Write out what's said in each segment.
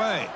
underway.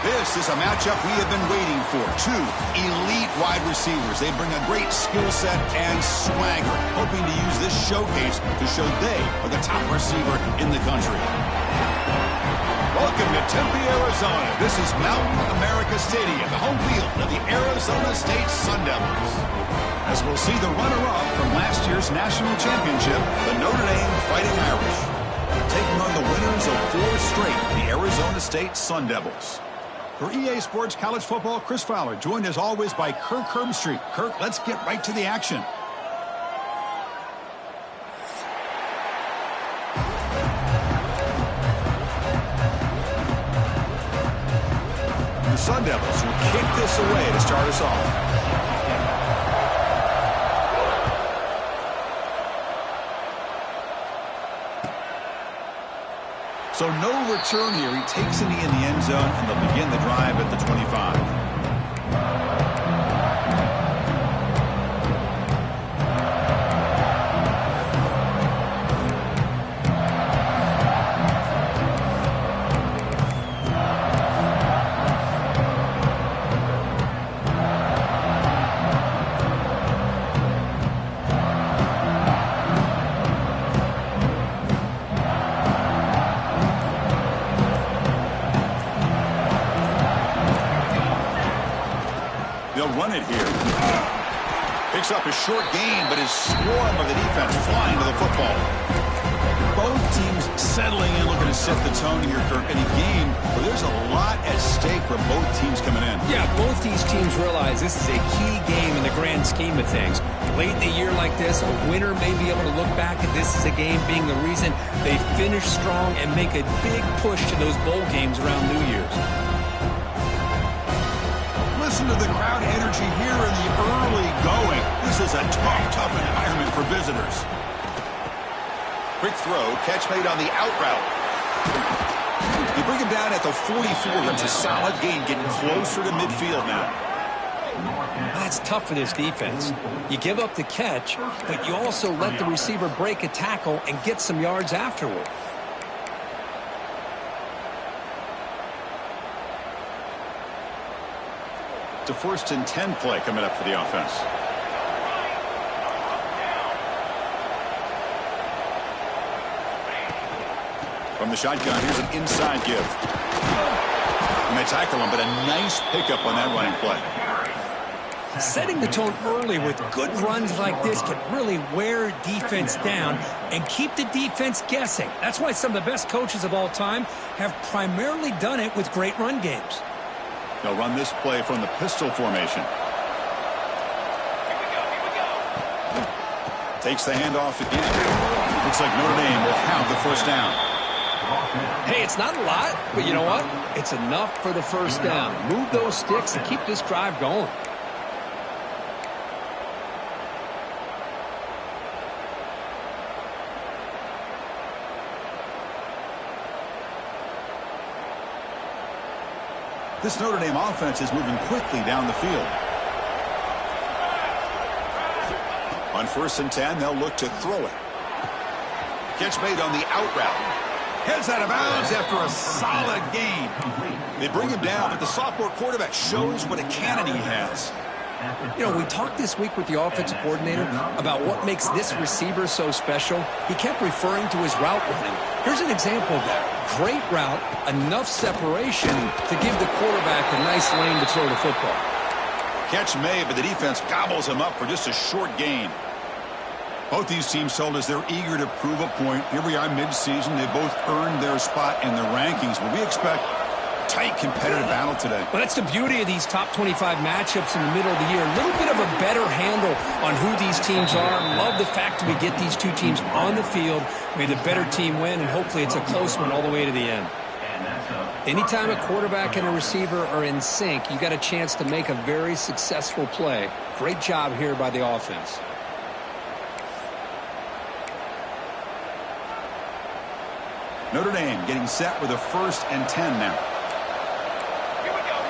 This is a matchup we have been waiting for. Two elite wide receivers. They bring a great skill set and swagger, hoping to use this showcase to show they are the top receiver in the country. Welcome to Tempe, Arizona. This is Mountain America Stadium, the home field of the Arizona State Sun Devils. As we'll see the runner-up from last year's national championship, the Notre Dame Fighting Irish, taking on the winners of 4 straight, the Arizona State Sun Devils. For EA Sports College Football, Chris Fowler, joined as always by Kirk Herbstreit. Kirk, let's get right to the action. The Sun Devils will kick this away to start us off. So no return here. He takes it in the end zone, and they'll begin the drive at the 25. They'll run it here. Picks up a short gain, but his swarm of the defense flying to the football. Both teams settling in, looking to set the tone here, Kirk, in a game where there's a lot at stake for both teams coming in. Yeah, both these teams realize this is a key game in the grand scheme of things. Late in the year like this, a winner may be able to look back at this as a game being the reason they finish strong and make a big push to those bowl games around New Year's. Listen to the crowd energy here in the early going. This is a tough environment for visitors. Quick throw, catch made on the out route. You bring him down at the 44. That's a solid gain, getting closer to midfield now. That's tough for this defense. You give up the catch, but you also let the receiver break a tackle and get some yards afterward. It's a 1st and 10 play coming up for the offense. From the shotgun, here's an inside give. And they tackle him, but a nice pickup on that running play. Setting the tone early with good runs like this can really wear defense down and keep the defense guessing. That's why some of the best coaches of all time have primarily done it with great run games. They'll run this play from the pistol formation. Takes the handoff again. Looks like Notre Dame will have the first down. Hey, it's not a lot, but you know what? It's enough for the first down. Move those sticks and keep this drive going. This Notre Dame offense is moving quickly down the field. On 1st and 10, they'll look to throw it. Catch made on the out route. Heads out of bounds after a solid gain. They bring him down, but the sophomore quarterback shows what a cannon he has. You know, we talked this week with the offensive coordinator about what makes this receiver so special. He kept referring to his route running. Here's an example of that. Great route, enough separation to give the quarterback a nice lane to throw the football. Catch made, but the defense gobbles him up for just a short gain. Both these teams told us they're eager to prove a point. Here we are mid-season. They both earned their spot in the rankings, but we expect a tight competitive battle today. Well, that's the beauty of these top 25 matchups in the middle of the year. A little bit of a better handle on who these teams are. Love the fact that we get these two teams on the field. May the better team win, and hopefully it's a close one all the way to the end. Anytime a quarterback and a receiver are in sync, you got a chance to make a very successful play. Great job here by the offense. Notre Dame getting set with a 1st and 10 now. Here we go.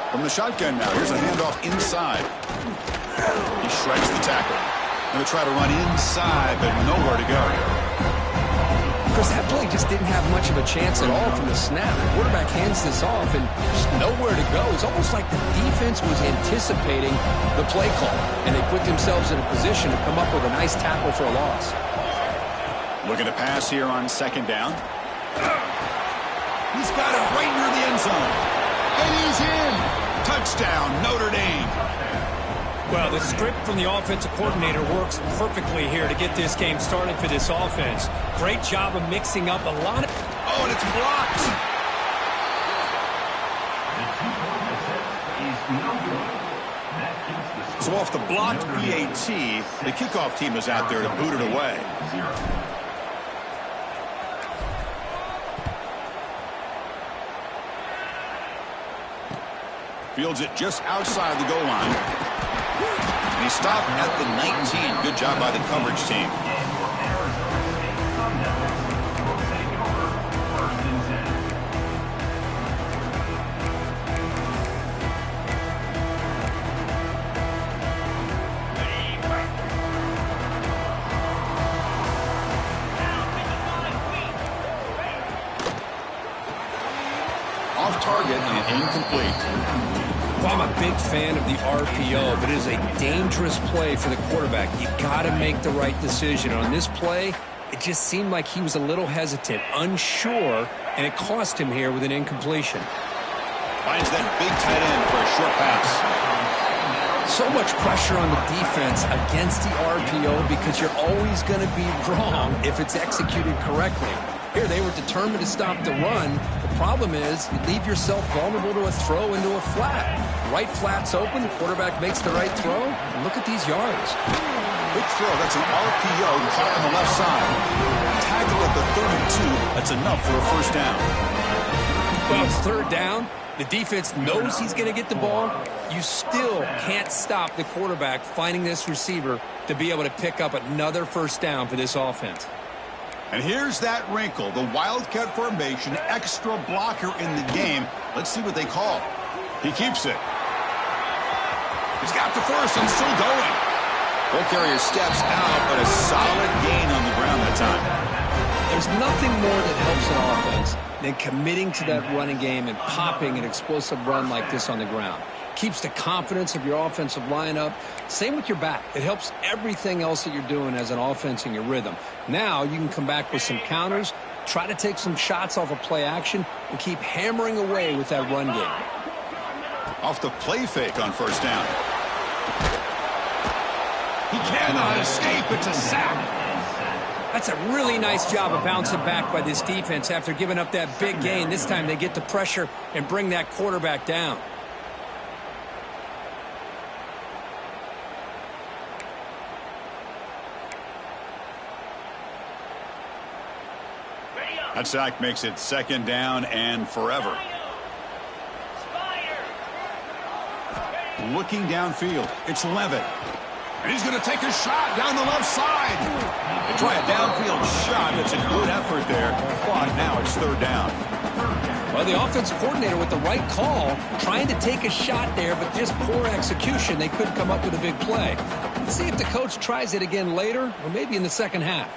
From the shotgun now, here's a handoff inside. He shreds the tackle. Going to try to run inside, but nowhere to go. Chris, that play just didn't have much of a chance at all from the snap. The quarterback hands this off and just nowhere to go. It's almost like the defense was anticipating the play call, and they put themselves in a position to come up with a nice tackle for a loss. Looking to pass here on 2nd down. He's got it right near the end zone. And he's in. Touchdown, Notre Dame. Well, the script from the offensive coordinator works perfectly here to get this game started for this offense. Great job of mixing up a lot of... Oh, and it's blocked. So off the blocked PAT, the kickoff team is out there to boot it away. Fields it just outside the goal line. And he stopped at the 19. Good job by the coverage team. Off target and incomplete. Well, I'm a big fan of the RPO, but it is a dangerous play for the quarterback. You got to make the right decision. On this play, it just seemed like he was a little hesitant, unsure, and it cost him here with an incompletion. Finds that big tight end for a short pass. So much pressure on the defense against the RPO because you're always going to be wrong if it's executed correctly. Here, they were determined to stop the run. The problem is you leave yourself vulnerable to a throw into a flat. Right flat's open, the quarterback makes the right throw, and look at these yards. Big throw, that's an RPO caught on the left side. Tackle at the 32, that's enough for a 1st down. Well, it's 3rd down. The defense knows he's going to get the ball. You still can't stop the quarterback finding this receiver to be able to pick up another 1st down for this offense. And here's that wrinkle, the Wildcard formation, extra blocker in the game. Let's see what they call. He keeps it. He's got the 1st and still going. Ball carrier steps out, but a solid gain on the ground that time. There's nothing more that helps an offense than committing to that running game and popping an explosive run like this on the ground. Keeps the confidence of your offensive lineup. Same with your back. It helps everything else that you're doing as an offense in your rhythm. Now you can come back with some counters, try to take some shots off of play action, and keep hammering away with that run game. Off the play fake on 1st down. He cannot escape. It's a sack. That's a really nice job of bouncing back by this defense after giving up that big gain. This time they get the pressure and bring that quarterback down. That sack makes it 2nd down and forever. Looking downfield, it's Levitt. And he's going to take a shot down the left side. They try a downfield shot. It's a good effort there. But now it's 3rd down. Well, the offensive coordinator with the right call, trying to take a shot there, but just poor execution. They couldn't come up with a big play. Let's see if the coach tries it again later or maybe in the 2nd half.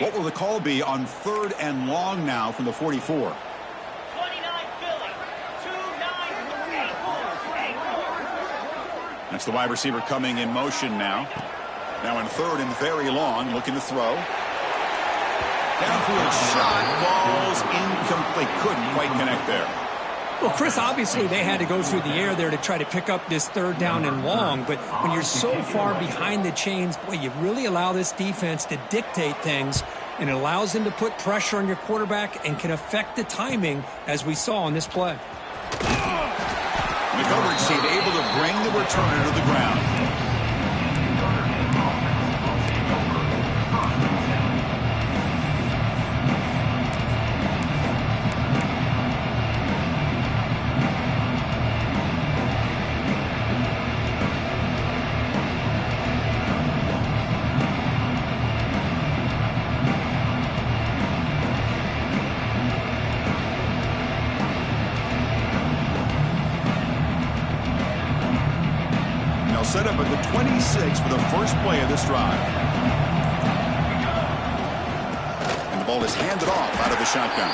What will the call be on 3rd and long now from the 44? 29 Philly. 2-9. That's the wide receiver coming in motion now. Now in 3rd and very long, looking to throw. Downfield shot falls incomplete. Couldn't quite connect there. Well, Chris, obviously they had to go through the air there to try to pick up this 3rd down and long, but when you're so far behind the chains, boy, you really allow this defense to dictate things, and it allows them to put pressure on your quarterback and can affect the timing, as we saw on this play. The coverage team able to bring the returner to the ground. Set up at the 26 for the first play of this drive. And the ball is handed off out of the shotgun.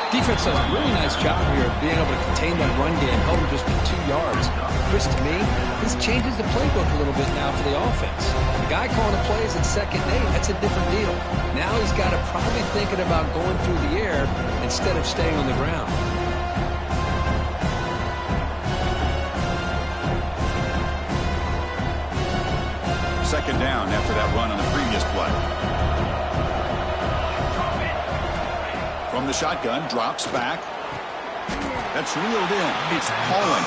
Defense does a really nice job here of being able to contain that run game, held him just 2 yards. Chris, to me, this changes the playbook a little bit now for the offense. The guy calling the plays at 2nd and 8, that's a different deal. Now he's got to probably thinking about going through the air instead of staying on the ground. 2nd down after that run on the previous play. From the shotgun, drops back. That's reeled in. It's Pauling.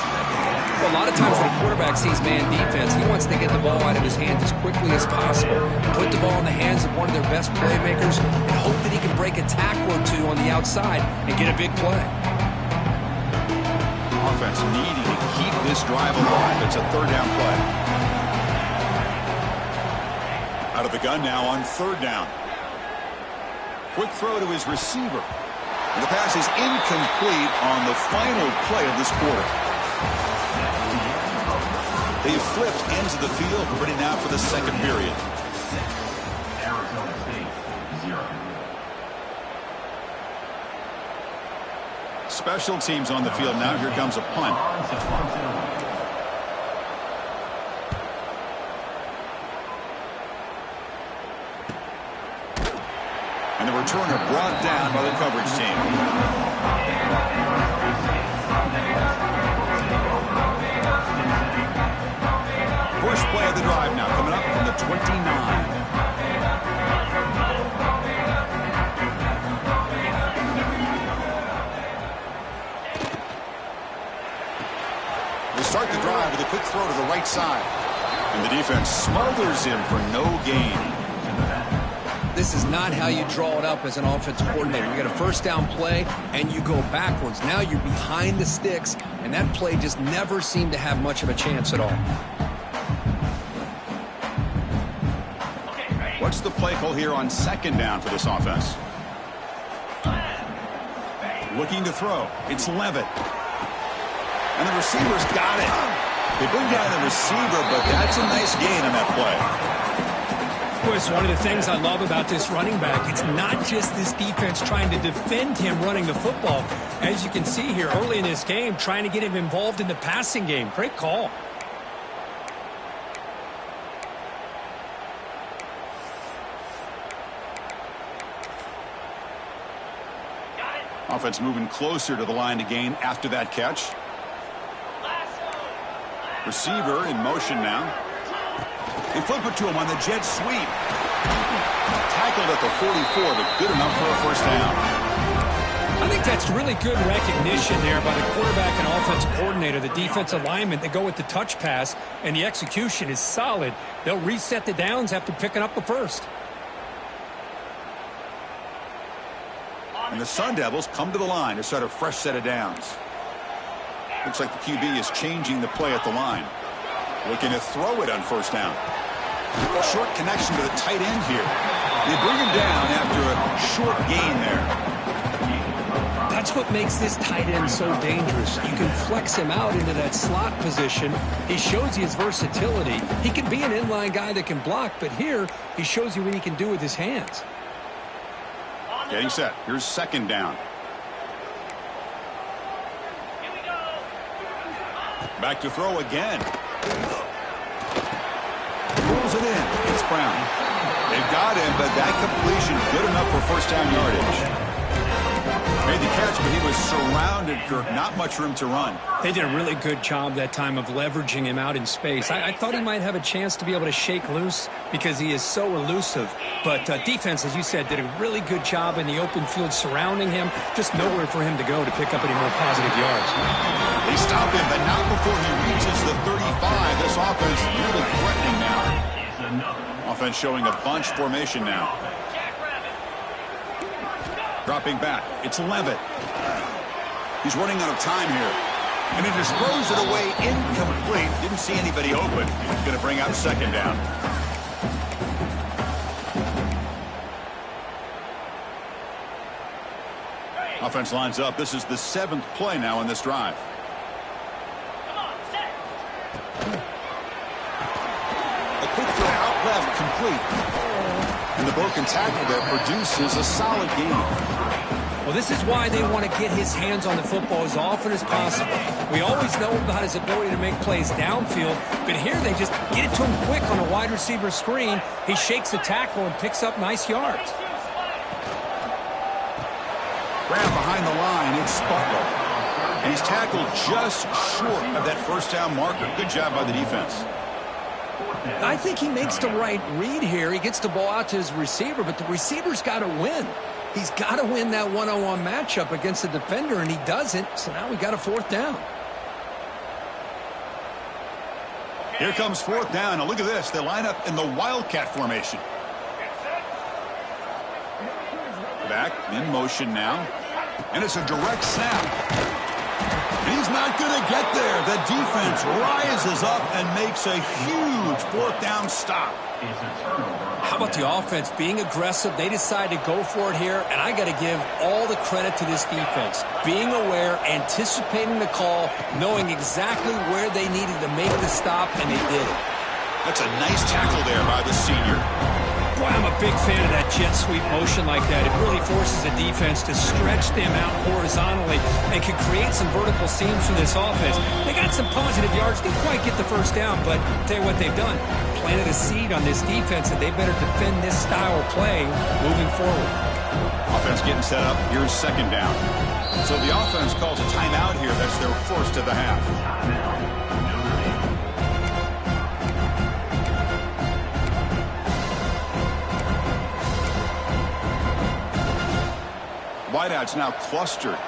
Well, a lot of times when a quarterback sees man defense, he wants to get the ball out of his hands as quickly as possible, put the ball in the hands of one of their best playmakers, and hope that he can break a tackle or two on the outside and get a big play. Offense needing to keep this drive alive. It's a 3rd down play. Out of the gun now on 3rd down. Quick throw to his receiver. And the pass is incomplete on the final play of this quarter. They've flipped ends of the field, ready now for the 2nd period. Special teams on the field now. Here comes a punt. And the returner brought down by the coverage team. First play of the drive now coming up from the 29. They start the drive with a quick throw to the right side. And the defense smothers him for no gain. This is not how you draw it up as an offensive coordinator. You get a 1st down play, and you go backwards. Now you're behind the sticks, and that play just never seemed to have much of a chance at all. What's the play call here on 2nd down for this offense? Looking to throw. It's Levitt. And the receiver's got it. They bring down the receiver, but that's a nice gain on that play. It's one of the things I love about this running back. It's not just this defense trying to defend him running the football. As you can see here early in this game, trying to get him involved in the passing game. Great call. Offense moving closer to the line to gain after that catch. Receiver in motion now. They flip it to him on the jet sweep. Tackled at the 44, but good enough for a 1st down. I think that's really good recognition there by the quarterback and offensive coordinator, the defensive lineman. They go with the touch pass, and the execution is solid. They'll reset the downs after picking up the 1st. And the Sun Devils come to the line to start a fresh set of downs. Looks like the QB is changing the play at the line. Looking to throw it on 1st down. Short connection to the tight end here. They bring him down after a short gain there. That's what makes this tight end so dangerous. You can flex him out into that slot position. He shows you his versatility. He can be an inline guy that can block, but here he shows you what he can do with his hands. Getting set. Here's second down. Here we go. Back to throw again. Pulls it in. It's Brown. They've got him, but that completion good enough for first down yardage. Made the catch, but he was surrounded, Kirk. Not much room to run. They did a really good job that time of leveraging him out in space. I thought he might have a chance to be able to shake loose because he is so elusive. But defense, as you said, did a really good job in the open field surrounding him. Just nowhere for him to go to pick up any more positive yards. They stop him, but not before he reaches the 35. This offense really threatening now. Offense showing a bunch formation now. Dropping back. It's Levitt. He's running out of time here. And he just throws it away incomplete. Didn't see anybody open. He's going to bring out second down. Offense lines up. This is the 7th play now in this drive. Come on, set. A quick throw out left, complete. And the broken tackle there produces a solid game. Well, this is why they want to get his hands on the football as often as possible. We always know about his ability to make plays downfield, but here they just get it to him quick on a wide receiver screen. He shakes the tackle and picks up nice yards. Grab behind the line, it's Butler. And he's tackled just short of that first down marker. Good job by the defense. I think he makes the right read here. He gets the ball out to his receiver, but the receiver's got to win. He's got to win that one-on-one matchup against the defender, and he doesn't. So now we got a fourth down. Here comes fourth down. Now look at this. They line up in the Wildcat formation. Back in motion now. And it's a direct snap. And he's not going to get there. The defense rises up and makes a huge fourth down stop. How about the offense being aggressive? They decide to go for it here, and I got to give all the credit to this defense. Being aware, anticipating the call, knowing exactly where they needed to make the stop, and they did it. That's a nice tackle there by the senior. Boy, I'm a big fan of that jet sweep motion like that. It really forces the defense to stretch them out horizontally and can create some vertical seams for this offense. They got some positive yards. Didn't quite get the first down, but I'll tell you what they've done. Planted a seed on this defense, and they better defend this style of play moving forward. Offense getting set up. Here's second down. So the offense calls a timeout here. That's their first of the half. Wideouts now clustered.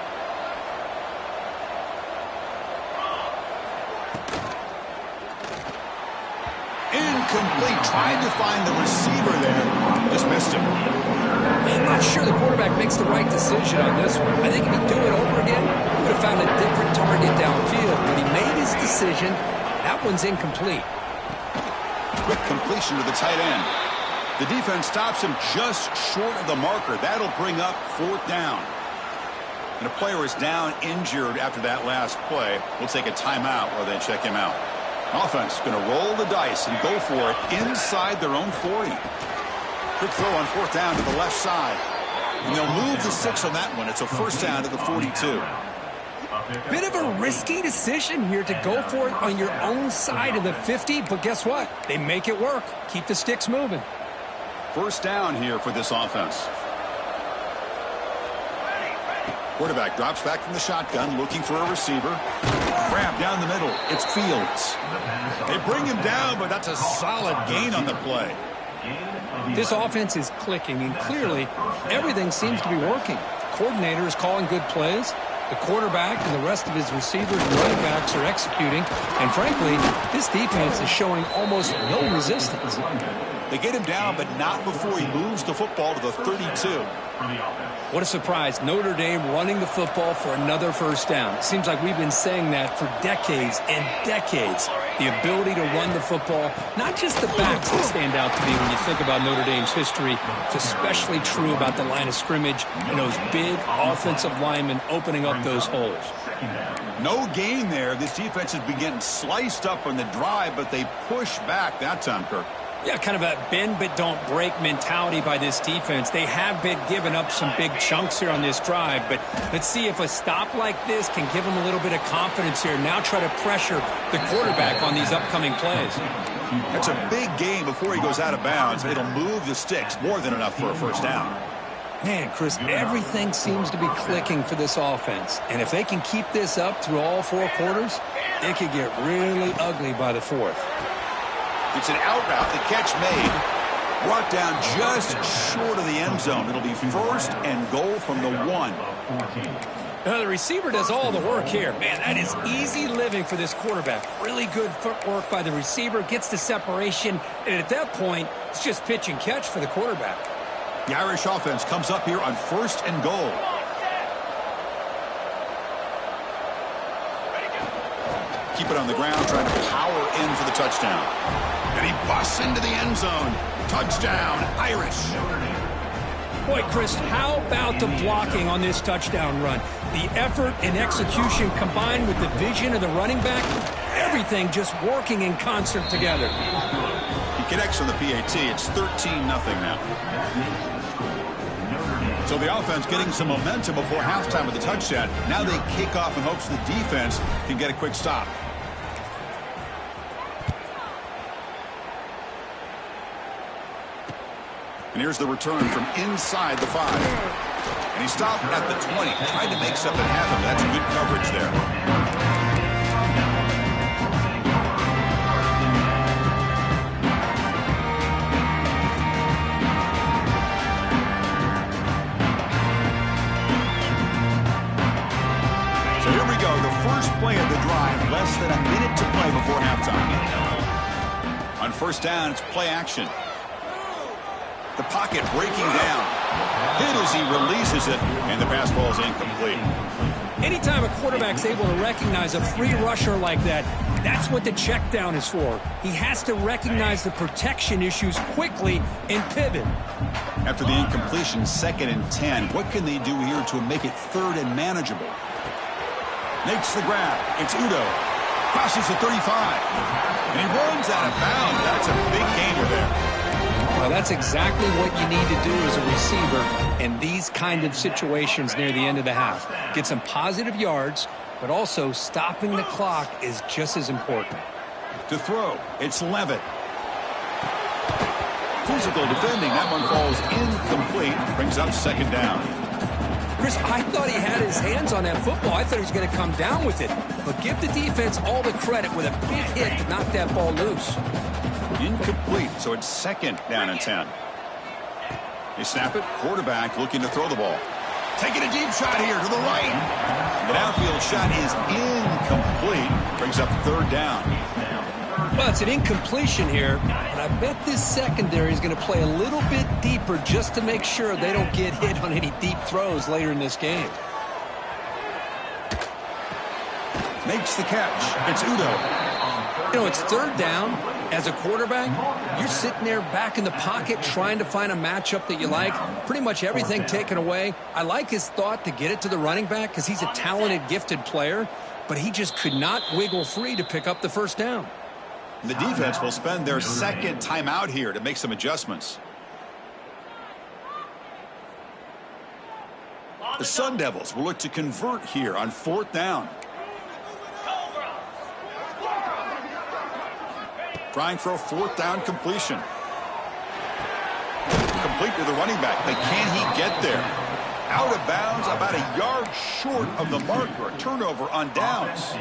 Incomplete. Trying to find the receiver there. Just missed him. I'm not sure the quarterback makes the right decision on this one. I think if he'd do it over again, he would have found a different target downfield. But he made his decision. That one's incomplete. Quick completion to the tight end. The defense stops him just short of the marker. That'll bring up fourth down. And a player is down injured after that last play. We'll take a timeout while they check him out. Offense going to roll the dice and go for it inside their own 40. Quick throw on fourth down to the left side. And they'll move the 6 on that one. It's a first down to the 42. Bit of a risky decision here to go for it on your own side of the 50. But guess what? They make it work. Keep the sticks moving. First down here for this offense. Quarterback drops back from the shotgun, looking for a receiver. Grab down the middle. It's Fields. They bring him down, but that's a solid gain on the play. This offense is clicking, and clearly everything seems to be working. The coordinator is calling good plays. The quarterback and the rest of his receivers and running backs are executing. And frankly, this defense is showing almost no resistance. They get him down, but not before he moves the football to the 32. What a surprise. Notre Dame running the football for another first down. It seems like we've been saying that for decades and decades. The ability to run the football, not just the backs that stand out to me when you think about Notre Dame's history. It's especially true about the line of scrimmage and those big offensive linemen opening up those holes. No gain there. This defense has been getting sliced up on the drive, but they push back that time, Kirk. Yeah, kind of a bend but don't break mentality by this defense. They have been giving up some big chunks here on this drive, but let's see if a stop like this can give them a little bit of confidence here. Now try to pressure the quarterback on these upcoming plays. That's a big gain before he goes out of bounds. It'll move the sticks, more than enough for a first down. Man, Chris, everything seems to be clicking for this offense. And if they can keep this up through all 4 quarters, it could get really ugly by the 4th. It's an out route. The catch made. Brought down just short of the end zone. It'll be first and goal from the 1. The receiver does all the work here. Man, that is easy living for this quarterback. Really good footwork by the receiver. Gets the separation. And at that point, it's just pitch and catch for the quarterback. The Irish offense comes up here on first and goal. Keep it on the ground, trying to power in for the touchdown. And he busts into the end zone. Touchdown, Irish. Boy, Chris, how about the blocking on this touchdown run? The effort and execution combined with the vision of the running back, everything just working in concert together. He connects on the PAT. It's 13-0 now. So the offense getting some momentum before halftime with the touchdown. Now they kick off in hopes the defense can get a quick stop. And here's the return from inside the 5. And he stopped at the 20. Tried to make something happen. That's good coverage there. So here we go. The first play of the drive. Less than a minute to play before halftime. On first down, it's play action. The pocket breaking down. Hit as he releases it, and the pass ball is incomplete. Anytime a quarterback's able to recognize a free rusher like that, that's what the check down is for. He has to recognize the protection issues quickly and pivot. After the incompletion, 2nd and 10. What can they do here to make it 3rd and manageable? Makes the grab. It's Udo. Crosses the 35. And he runs out of bounds. That's a big gainer there. Well, that's exactly what you need to do as a receiver in these kind of situations near the end of the half. Get some positive yards, but also stopping the clock is just as important. To throw, it's Levitt. Physical defending. That one falls incomplete. Brings up 2nd down. Chris, I thought he had his hands on that football. I thought he was going to come down with it. But give the defense all the credit with a big hit to knock that ball loose. Incomplete, so it's 2nd down and 10. They snap it. Quarterback looking to throw the ball. Taking a deep shot here to the right. The downfield shot is incomplete. Brings up 3rd down. Well, it's an incompletion here, but I bet this secondary is going to play a little bit deeper just to make sure they don't get hit on any deep throws later in this game. Makes the catch. It's Udo. You know, it's 3rd down. As a quarterback, you're sitting there back in the pocket trying to find a matchup that you like. Pretty much everything taken away. I like his thought to get it to the running back because he's a talented, gifted player, but he just could not wiggle free to pick up the 1st down. The defense will spend their 2nd timeout here to make some adjustments. The Sun Devils will look to convert here on 4th down. Trying for a 4th down completion. Complete to the running back, but can he get there? Out of bounds, about a yard short of the marker. A turnover on downs.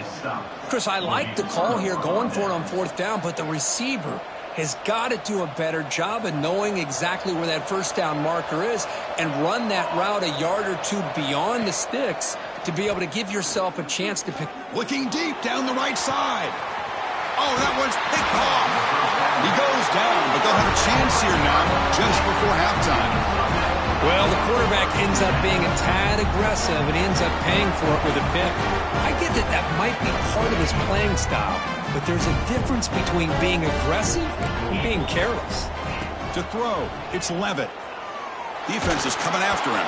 Chris, I like the call here going for it on 4th down, but the receiver has got to do a better job of knowing exactly where that 1st down marker is and run that route a yard or 2 beyond the sticks to be able to give yourself a chance to pick. Looking deep down the right side. Oh, that one's picked off. He goes down, but they'll have a chance here now just before halftime. Well, the quarterback ends up being a tad aggressive and ends up paying for it with a pick. I get that that might be part of his playing style, but there's a difference between being aggressive and being careless. To throw, it's Levitt. Defense is coming after him.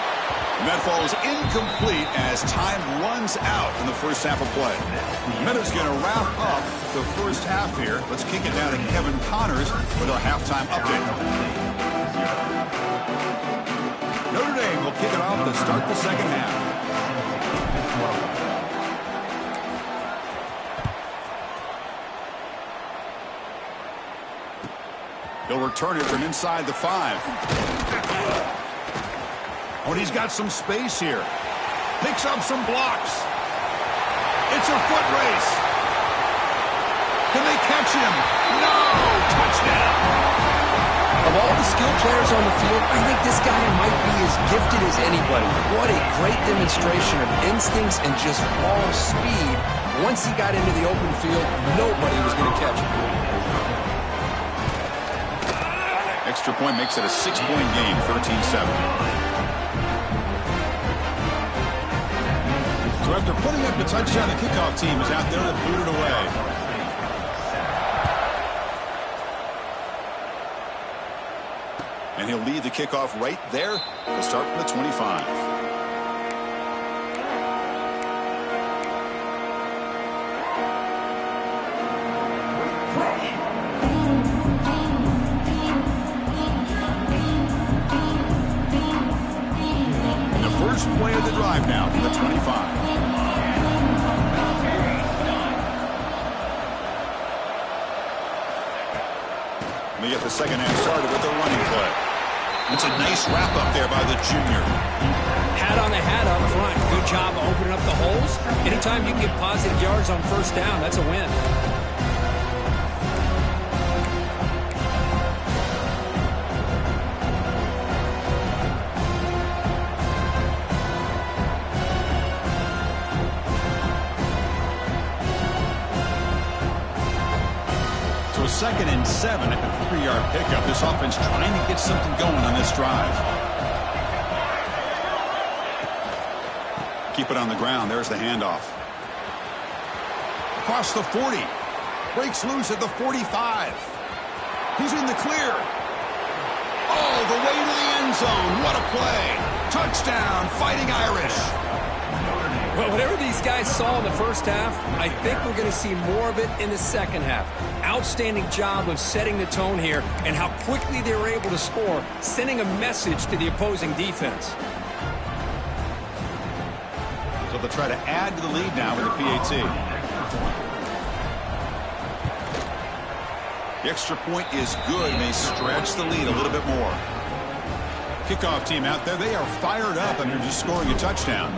And that falls incomplete as time runs out in the first half of play. Minutes going to wrap up the first half here. Let's kick it down to Kevin Connors with our halftime update. Notre Dame will kick it off to start the second half. He'll return it from inside the 5. Oh, and he's got some space here. Picks up some blocks. It's a foot race. Can they catch him? No! Touchdown! Of all the skilled players on the field, I think this guy might be as gifted as anybody. What a great demonstration of instincts and just raw speed. Once he got into the open field, nobody was going to catch him. Extra point makes it a 6-point game, 13-7. So after putting up the touchdown, the kickoff team is out there to boot it away. And he'll lead the kickoff right there. He'll start from the 25. First play of the drive now from the 25. We get the second half started with the running play. It's a nice wrap up there by the junior. Hat on the hat up front. Good job opening up the holes. Anytime you can get positive yards on first down, that's a win. So 2nd and 7 at the 3-yard pickup. This offense trying to get something going on this drive. Keep it on the ground. There's the handoff. Across the 40. Breaks loose at the 45. He's in the clear. All the way to the end zone. What a play. Touchdown, Fighting Irish. Well, whatever these guys saw in the first half, I think we're going to see more of it in the second half. Outstanding job of setting the tone here and how quickly they were able to score, sending a message to the opposing defense. So they'll try to add to the lead now with the PAT. The extra point is good, and they stretch the lead a little bit more. Kickoff team out there, they are fired up after just scoring a touchdown.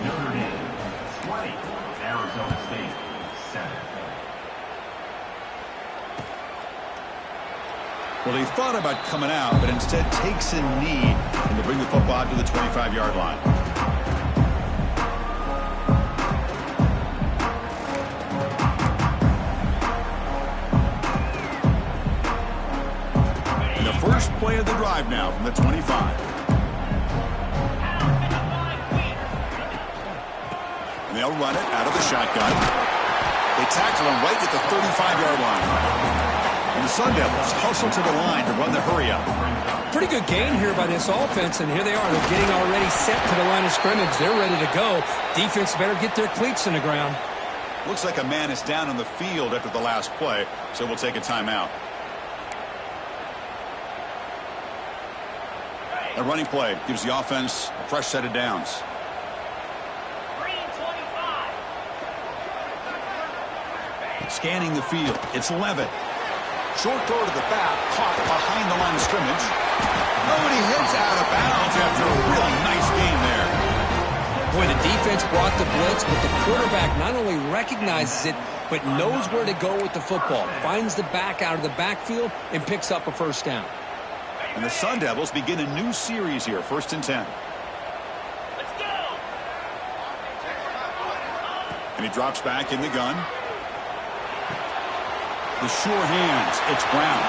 Arizona State, 7. Well, he thought about coming out, but instead takes a knee and to bring the football out to the 25-yard line. And the first play of the drive now from the 25. And they'll run it out of the shotgun. They tackle him right at the 35-yard line. And the Sun Devils hustle to the line to run the hurry-up. Pretty good gain here by this offense, and here they are. They're getting already set to the line of scrimmage. They're ready to go. Defense better get their cleats in the ground. Looks like a man is down on the field after the last play, so we'll take a timeout. A running play gives the offense a fresh set of downs. Scanning the field. It's Levitt. Short throw to the back, caught behind the line of scrimmage. Oh, and he hits out of bounds after a really nice game there. Boy, the defense brought the blitz, but the quarterback not only recognizes it, but knows where to go with the football. Finds the back out of the backfield and picks up a first down. And the Sun Devils begin a new series here, 1st and 10. Let's go. And he drops back in the gun. The sure hands. It's Brown.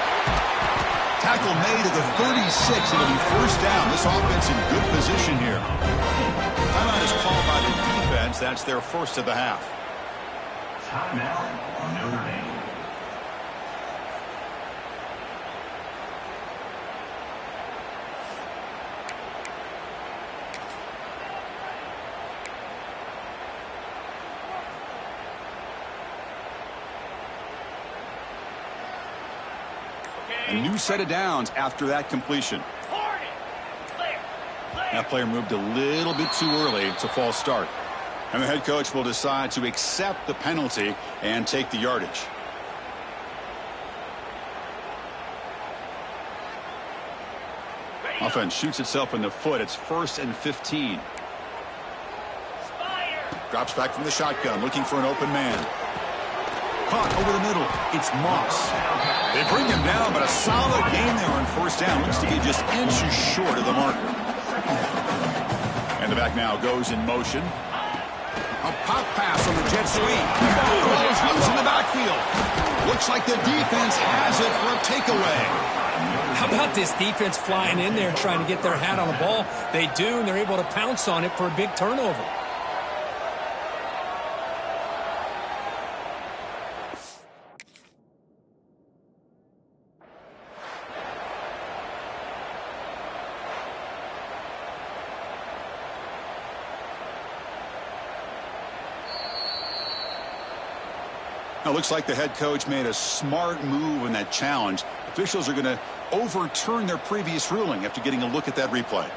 Tackle made at the 36. It'll be first down. This offense in good position here. Timeout is called by the defense. That's their first of the half. Timeout, Notre Dame. A new set of downs after that completion. That player moved a little bit too early. It's a false start. And the head coach will decide to accept the penalty and take the yardage. Offense shoots itself in the foot. It's 1st and 15. Drops back from the shotgun, looking for an open man. Caught over the middle. It's Moss. They bring him down, but a solid gain there on 1st down. Looks to be just inches short of the marker. And the back now goes in motion. A pop pass on the jet sweep. The ball rolls loose in the backfield. Looks like the defense has it for a takeaway. How about this defense flying in there trying to get their hat on the ball? They do, and they're able to pounce on it for a big turnover. Now, looks like the head coach made a smart move in that challenge. Officials are going to overturn their previous ruling after getting a look at that replay.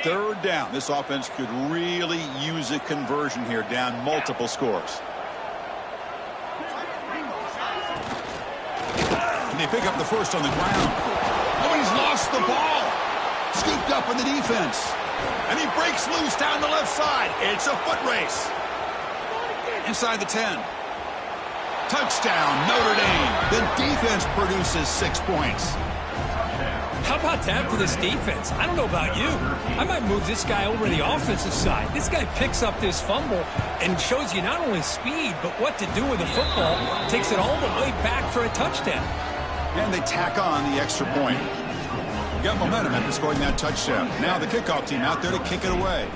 Third down. This offense could really use a conversion here, down multiple scores. And they pick up the first on the ground. Oh, he's lost the ball. Scooped up in the defense. And he breaks loose down the left side. It's a foot race. Inside the 10. Touchdown, Notre Dame. The defense produces 6 points. How about that for this defense? I don't know about you. I might move this guy over to the offensive side. This guy picks up this fumble and shows you not only speed, but what to do with the football. Takes it all the way back for a touchdown. And they tack on the extra point. Got momentum after scoring that touchdown. Now the kickoff team out there to kick it away.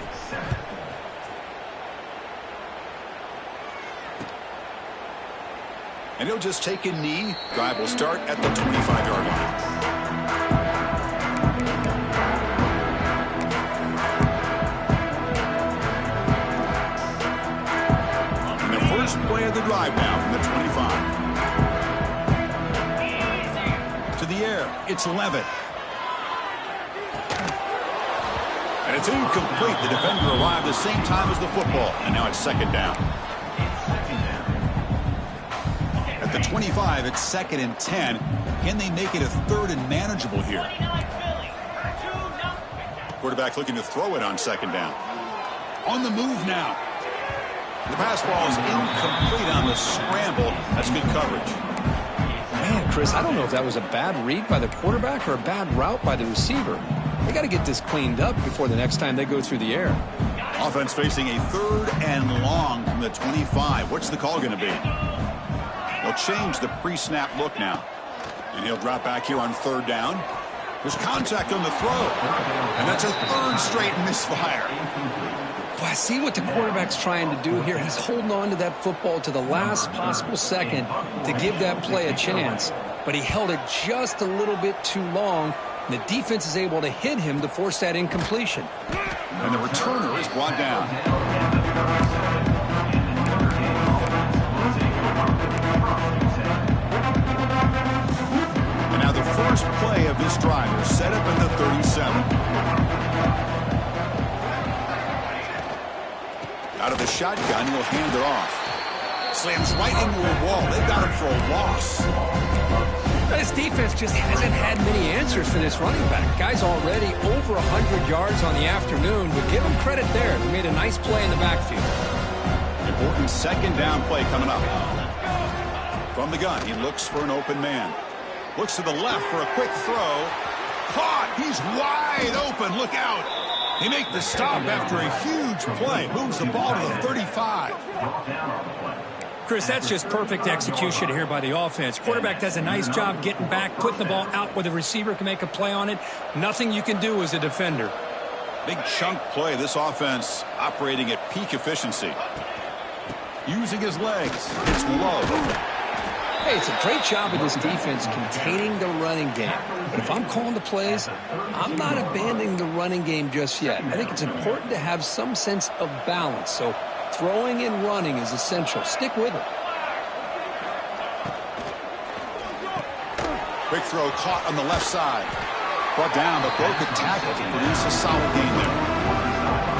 And he'll just take a knee. Drive will start at the 25-yard line. And the first play of the drive now from the 25. To the air, it's Levitt. And it's incomplete. The defender arrived the same time as the football. And now it's second down. At the 25, it's 2nd and 10. Can they make it a 3rd and manageable here? Quarterback looking to throw it on 2nd down. On the move now. The pass ball is incomplete on the scramble. That's good coverage. Man, Chris, I don't know if that was a bad read by the quarterback or a bad route by the receiver. They got to get this cleaned up before the next time they go through the air. Offense facing a 3rd and long from the 25. What's the call going to be? They'll change the pre-snap look now. And he'll drop back here on 3rd down. There's contact on the throw. And that's a 3rd straight misfire. Well, I see what the quarterback's trying to do here. He's holding on to that football to the last possible second to give that play a chance. But he held it just a little bit too long. And the defense is able to hit him to force that incompletion. And the returner is brought down. And now the first play of this drive is set up at the 37. Out of the shotgun, he'll hand it off. Slams right into a wall. They've got him for a loss. This defense just hasn't had many answers for this running back. Guy's already over 100 yards on the afternoon, but give him credit there. He made a nice play in the backfield. Important 2nd down play coming up. From the gun, he looks for an open man. Looks to the left for a quick throw. Caught! He's wide open. Look out! They make the stop after a huge play. Moves the ball to the 35. Chris, that's just perfect execution here by the offense. Quarterback does a nice job getting back, putting the ball out where the receiver can make a play on it. Nothing you can do as a defender. Big chunk play. This offense operating at peak efficiency. Using his legs. It's low. Hey, it's a great job of this defense containing the running game. But if I'm calling the plays, I'm not abandoning the running game just yet. I think it's important to have some sense of balance. So throwing and running is essential. Stick with it. Quick throw caught on the left side. Brought down, but broke a tackle to produce a solid gain there.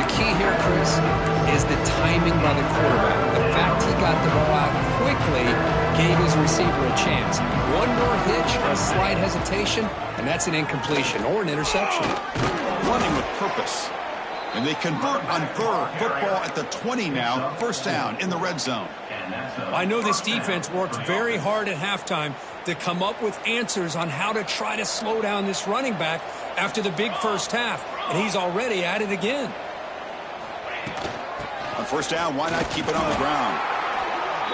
The key here, Chris, is the timing by the quarterback. The fact he got the ball out quickly gave his receiver a chance. One more hitch or a slight hesitation, and that's an incompletion or an interception. Running with purpose. And they convert on third. Football at the 20 now. First down in the red zone. I know this defense worked very hard at halftime to come up with answers on how to try to slow down this running back after the big first half, and he's already at it again. On first down, why not keep it on the ground?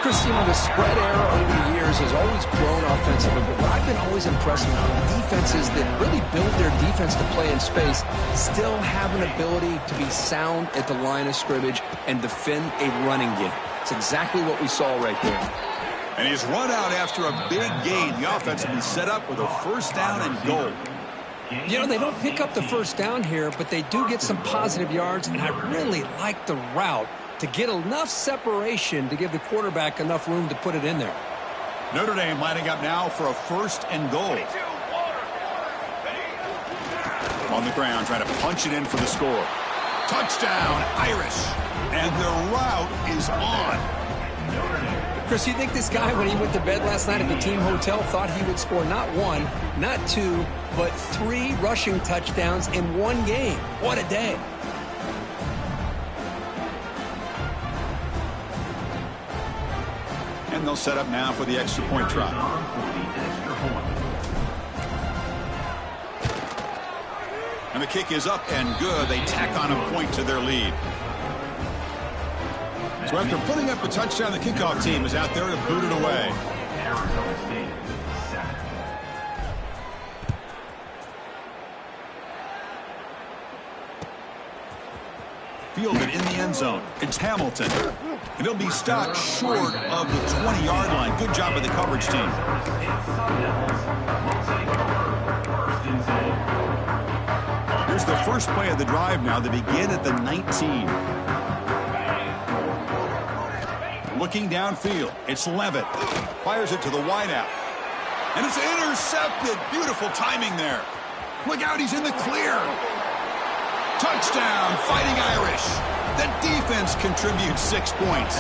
Chris, the spread era over the years has always grown offensively, but what I've been always impressed with defenses that really build their defense to play in space still have an ability to be sound at the line of scrimmage and defend a running game. It's exactly what we saw right there. And he's run out after a big gain. The offense will be set up with a first down and goal. You know, they don't pick up the first down here, but they do get some positive yards, and I really like the route to get enough separation to give the quarterback enough room to put it in there. Notre Dame lining up now for a first and goal. On the ground, trying to punch it in for the score. Touchdown, Irish. And the route is on. Chris, you think this guy, when he went to bed last night at the team hotel, thought he would score not one, not two, but 3 rushing touchdowns in one game? What a day. And they'll set up now for the extra point try. And the kick is up and good. They tack on a point to their lead. So after putting up a touchdown, the kickoff team is out there to boot it away. Fielded in the end zone. It's Hamilton. And he'll be stopped short of the 20-yard line. Good job by the coverage team. Here's the first play of the drive now. They begin at the 19. Looking downfield, it's Levitt. Fires it to the wideout. And it's intercepted. Beautiful timing there. Look out, he's in the clear. Touchdown, Fighting Irish. The defense contributes 6 points.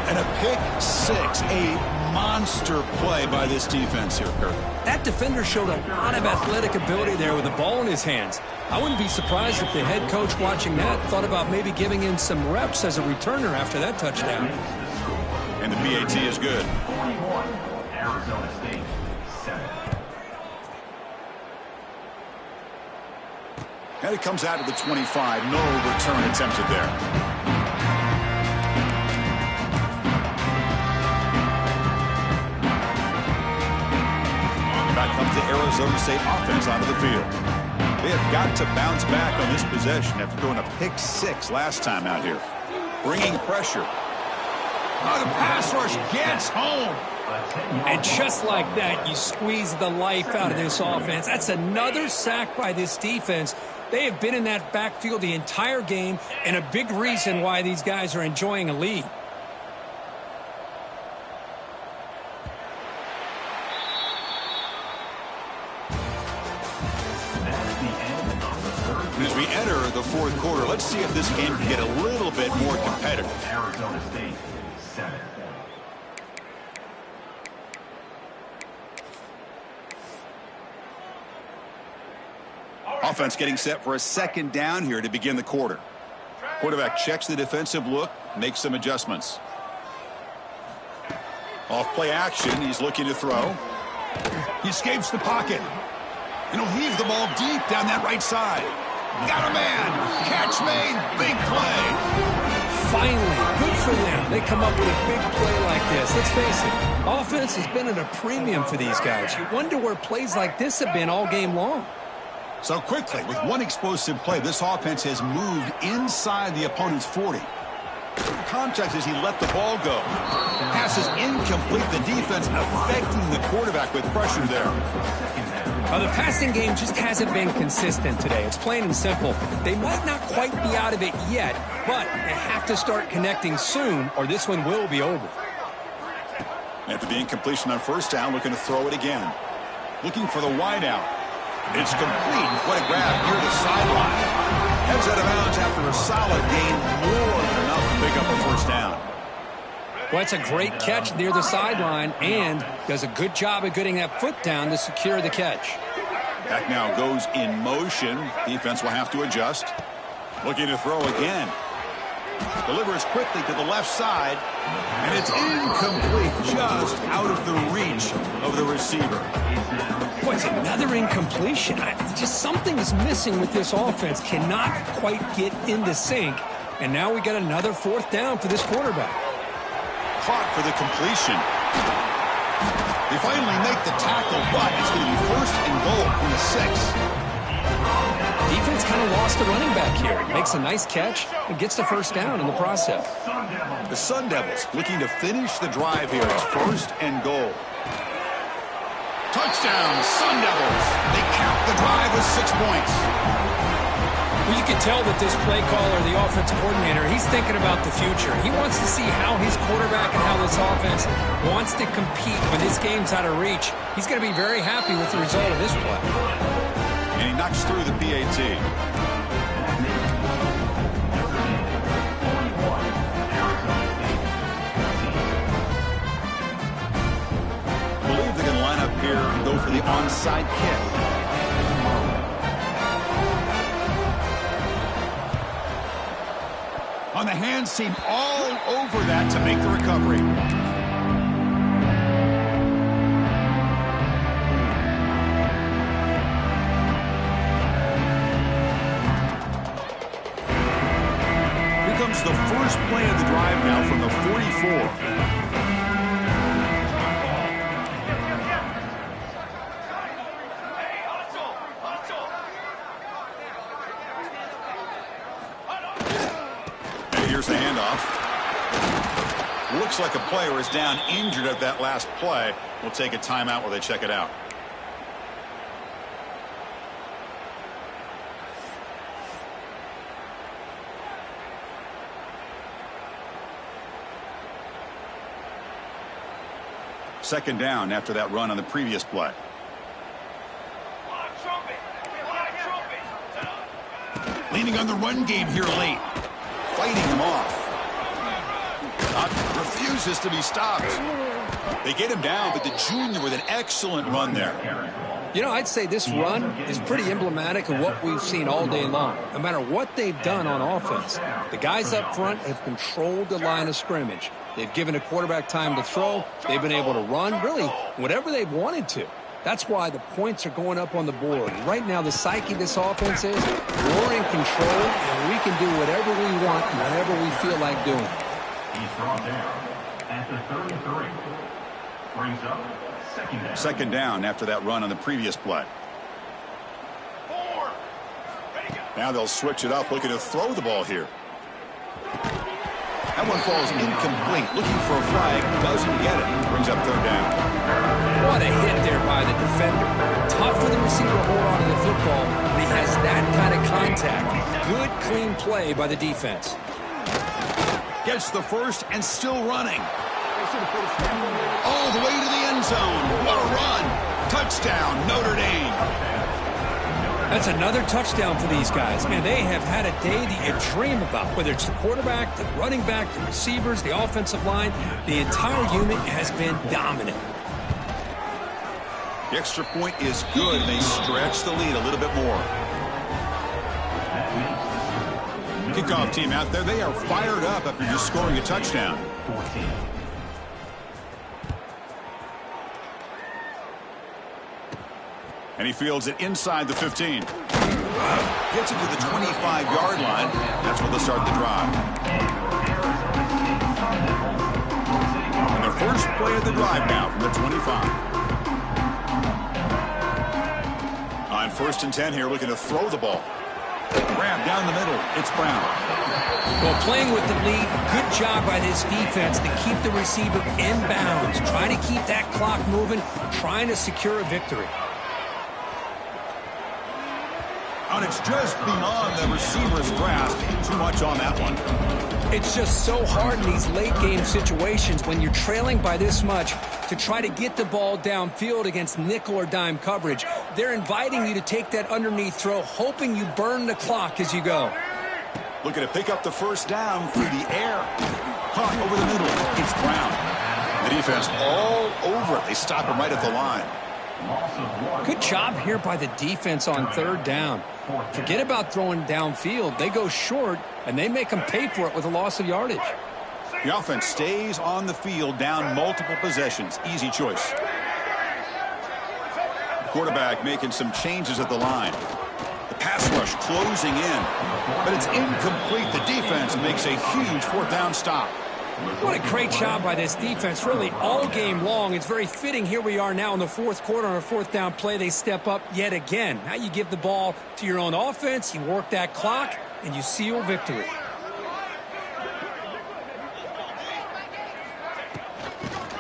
And a pick six, a monster play by this defense here, Kirk. That defender showed a lot of athletic ability there with the ball in his hands. I wouldn't be surprised if the head coach watching that thought about maybe giving him some reps as a returner after that touchdown. And the PAT is good. 41, Arizona State, 7. And it comes out of the 25. No return attempted there. Back comes the Arizona State offense onto the field. They have got to bounce back on this possession after throwing a pick six last time out here. Bringing pressure. Oh, the pass rush gets home. And just like that, you squeeze the life out of this offense. That's another sack by this defense. They have been in that backfield the entire game, and a big reason why these guys are enjoying a lead. As we enter the fourth quarter, let's see if this game can get a little bit more competitive. Arizona State, 7. Offense getting set for a second down here to begin the quarter. Quarterback checks the defensive look, makes some adjustments. Off play action, he's looking to throw. He escapes the pocket. And he'll heave the ball deep down that right side. Got a man. Catch made. Big play. Finally, good for them. They come up with a big play like this. Let's face it, offense has been at a premium for these guys. You wonder where plays like this have been all game long. So quickly, with one explosive play, this offense has moved inside the opponent's 40. Context as he let the ball go. Pass is incomplete. The defense affecting the quarterback with pressure there. The passing game just hasn't been consistent today. It's plain and simple. They might not quite be out of it yet, but they have to start connecting soon or this one will be over. After the incompletion on first down, looking to throw it again. Looking for the wideout. It's complete. What a grab near the sideline. Heads out of bounds after a solid gain, more than enough to pick up a first down. Well, it's a great catch near the sideline and does a good job of getting that foot down to secure the catch. Back now goes in motion. Defense will have to adjust. Looking to throw again. Delivers quickly to the left side. And it's incomplete, just out of the reach of the receiver. Boy, it's another incompletion. Just something is missing with this offense. Cannot quite get into sync. And now we got another fourth down for this quarterback. Caught for the completion. They finally make the tackle, but it's going to be first and goal from the 6. Defense kind of lost the running back here. Makes a nice catch and gets the first down in the process. The Sun Devils looking to finish the drive here. It's first and goal. Touchdown, Sun Devils. They count the drive with 6 points. Well, you can tell that this play caller, the offensive coordinator, he's thinking about the future. He wants to see how his quarterback and how this offense wants to compete when this game's out of reach. He's going to be very happy with the result of this play. And he knocks through the PAT. I believe they're going to line up here and go for the onside kick. On the hands team, all over that to make the recovery. Here comes the first play of the drive now from the 44. Here's the handoff. Looks like a player is down injured at that last play. We'll take a timeout while they check it out. Second down after that run on the previous play. Leaning on the run game here late. Fighting him off. Refuses to be stopped. They get him down, but the junior with an excellent run there. You know, I'd say this run is pretty emblematic of what we've seen all day long. No matter what they've done on offense, the guys up front have controlled the line of scrimmage. They've given a quarterback time to throw. They've been able to run, really, whatever they've wanted to. That's why the points are going up on the board. Right now, the psyche of this offense is we're in control, and we can do whatever we want whenever we feel like doing it. He's brought down at the 33. Brings up second down. Second down after that run on the previous play. Now they'll switch it up, looking to throw the ball here. That one falls incomplete. Looking for a flag. Doesn't get it. Brings up third down. What a hit there by the defender. Tough for the receiver to hold on to the football when he has that kind of contact. Good, clean play by the defense. Gets the first and still running. All the way to the end zone. What a run. Touchdown, Notre Dame. That's another touchdown for these guys. Man, they have had a day that you dream about, whether it's the quarterback, the running back, the receivers, the offensive line. The entire unit has been dominant. The extra point is good. They stretch the lead a little bit more. Kickoff team out there. They are fired up after just scoring a touchdown. And he fields it inside the 15. Gets it to the 25-yard line. That's where they'll start the drive. And their first play of the drive now from the 25. On first and 10 here, looking to throw the ball. Grab down the middle. It's Brown. Well, playing with the lead, good job by this defense to keep the receiver in bounds. Trying to keep that clock moving, trying to secure a victory. And it's just beyond the receiver's grasp. Too much on that one. It's just so hard in these late-game situations when you're trailing by this much to try to get the ball downfield against nickel or dime coverage. They're inviting you to take that underneath throw, hoping you burn the clock as you go. Looking to pick up the first down through the air. Caught over the middle. It's Brown. The defense all over it. They stop him right at the line. Good job here by the defense on third down. Forget about throwing downfield. They go short, and they make them pay for it with a loss of yardage. The offense stays on the field, down multiple possessions. Easy choice. The quarterback making some changes at the line. The pass rush closing in, but it's incomplete. The defense makes a huge fourth down stop. What a great job by this defense, really all game long. It's very fitting. Here we are now in the fourth quarter on a fourth down play. They step up yet again. Now you give the ball to your own offense, you work that clock, and you seal victory.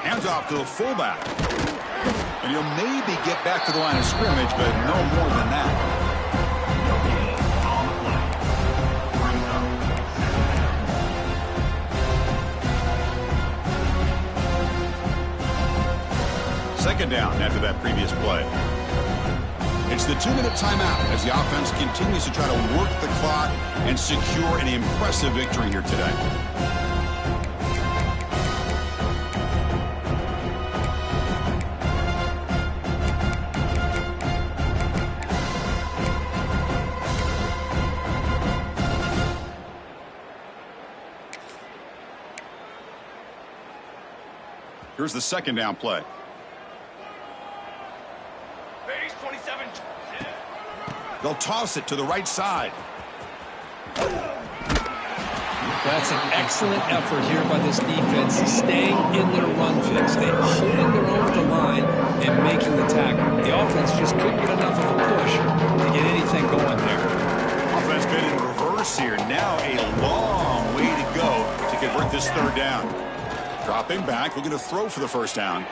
Hands off to the fullback. And he'll maybe get back to the line of scrimmage, but no more than that. Second down after that previous play. It's the 2-minute timeout as the offense continues to try to work the clock and secure an impressive victory here today. Here's the second down play. They'll toss it to the right side. That's an excellent effort here by this defense, staying in their run fix. They're holding their own with the line and making the tackle. The offense just couldn't get enough of a push to get anything going there. Offense been in reverse here. Now a long way to go to convert this third down. Dropping back, looking to throw for the first down.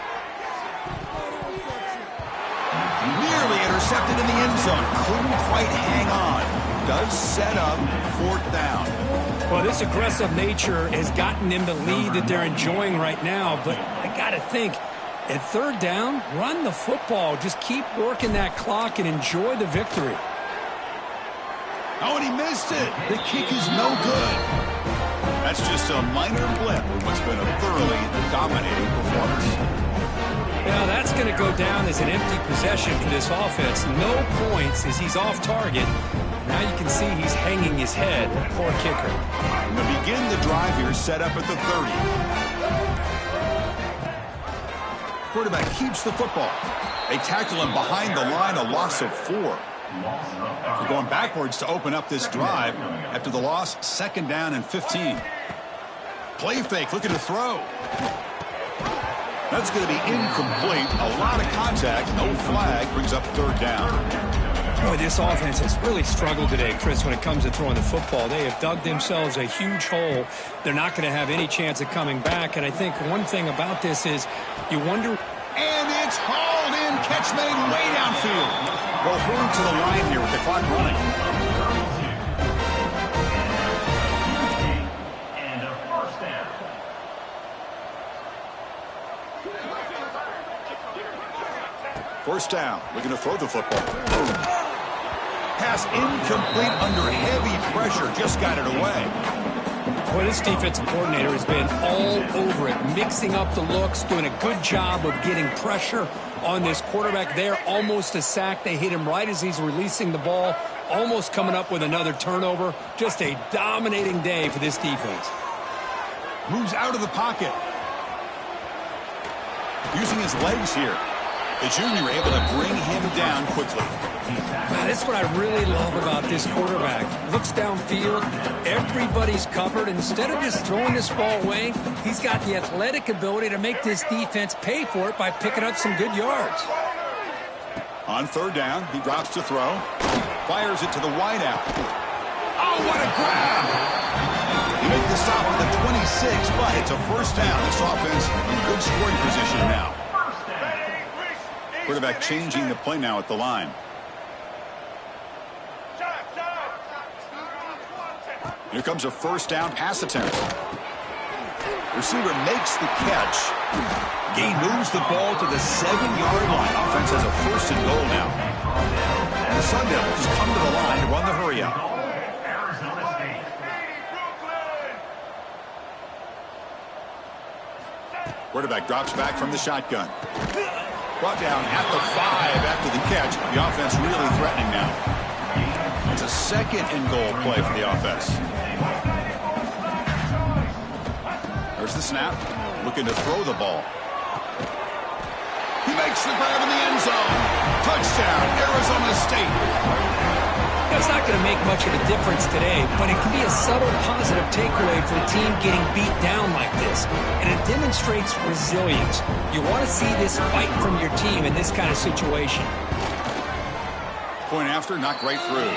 Nearly intercepted in the end zone. Couldn't quite hang on. Does set up fourth down. Well, this aggressive nature has gotten them the lead that they're enjoying right now. But I got to think, at third down, run the football. Just keep working that clock and enjoy the victory. Oh, and he missed it. The kick is no good. That's just a minor blip in what's been a thoroughly dominating performance. Now that's going to go down as an empty possession for this offense. No points as he's off target. Now you can see he's hanging his head. Poor kicker. And they begin the drive here, set up at the 30. Quarterback keeps the football. They tackle him behind the line, a loss of 4. They're going backwards to open up this drive after the loss, second down and 15. Play fake, looking to throw. That's going to be incomplete. A lot of contact, no flag, brings up third down. Boy, this offense has really struggled today, Chris, when it comes to throwing the football. They have dug themselves a huge hole. They're not going to have any chance of coming back. And I think one thing about this is you wonder. And it's hauled in. Catch made way downfield. Well, hurry to the line here with the clock running. And a first down. First down. Looking to throw the football. Pass incomplete under heavy pressure. Just got it away. Boy, this defensive coordinator has been all over it, mixing up the looks, doing a good job of getting pressure on this quarterback there. Almost a sack. They hit him right as he's releasing the ball, almost coming up with another turnover. Just a dominating day for this defense. Moves out of the pocket. Using his legs here. The junior able to bring him down quickly. Man, that's what I really love about this quarterback. Looks downfield, everybody's covered. Instead of just throwing this ball away, he's got the athletic ability to make this defense pay for it by picking up some good yards. On third down, he drops to throw. Fires it to the wideout. Oh, what a grab! He makes the stop at the 26, but it's a first down. This offense in good scoring position now. Quarterback changing the play now at the line. Here comes a first down pass attempt. Receiver makes the catch. He moves the ball to the 7-yard line. Offense has a first and goal now. And the Sun Devils come to the line to run the hurry up. Quarterback drops back from the shotgun. Brought down at the 5 after the catch. The offense really threatening now. It's a second and goal play for the offense. There's the snap. Looking to throw the ball. He makes the grab in the end zone. Touchdown, Arizona State. It's not going to make much of a difference today, but it can be a subtle positive takeaway for a team getting beat down like this. And it demonstrates resilience. You want to see this fight from your team in this kind of situation. Point after, knocked right through.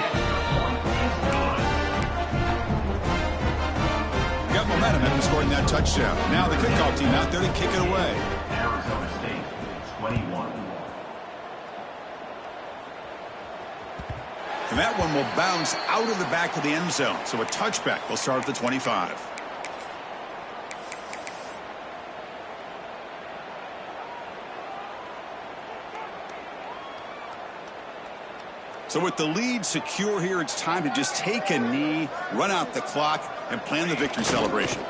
Got momentum after scoring that touchdown. Now the kickoff team out there to kick it away. Arizona State, 21. And that one will bounce out of the back of the end zone. So a touchback will start at the 25. So with the lead secure here, it's time to just take a knee, run out the clock, and plan the victory celebration.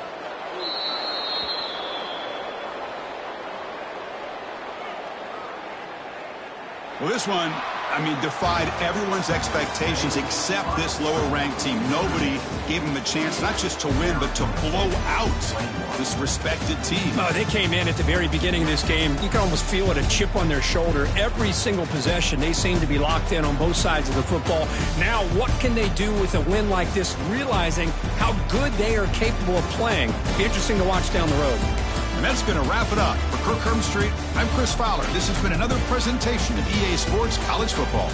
Well, this one, defied everyone's expectations except this lower-ranked team. Nobody gave them a chance not just to win, but to blow out this respected team. Oh, they came in at the very beginning of this game. You can almost feel it, a chip on their shoulder. Every single possession, they seem to be locked in on both sides of the football. Now, what can they do with a win like this, realizing how good they are capable of playing? Be interesting to watch down the road. And that's going to wrap it up. For Kirk Street, I'm Chris Fowler. This has been another presentation of EA Sports College Football.